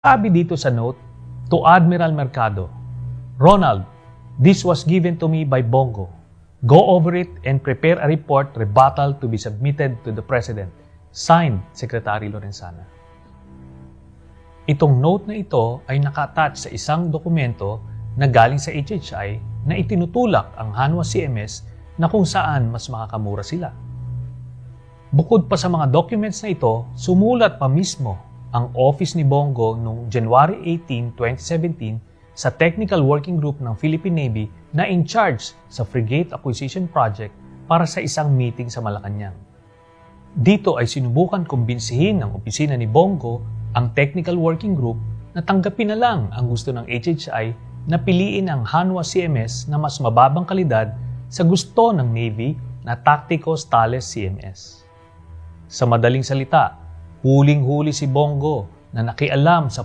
Sabi dito sa note, to Admiral Mercado, Ronald, this was given to me by Bongo. Go over it and prepare a report rebuttal to be submitted to the President. Signed, Secretary Lorenzana. Itong note na ito ay naka-attach sa isang dokumento na galing sa HHI na itinutulak ang Hanwha CMS na kung saan mas makakamura sila. Bukod pa sa mga documents na ito, sumulat pa mismo ang office ni Bongo noong January 18, 2017 sa Technical Working Group ng Philippine Navy na in charge sa Frigate Acquisition Project para sa isang meeting sa Malacanang. Dito ay sinubukan kumbinsihin ng opisina ni Bongo ang Technical Working Group na tanggapin na lang ang gusto ng HHI na piliin ang Hanwha CMS na mas mababang kalidad sa gusto ng Navy na Tacticos Thales CMS. Sa madaling salita, huling-huli si Bongo na nakialam sa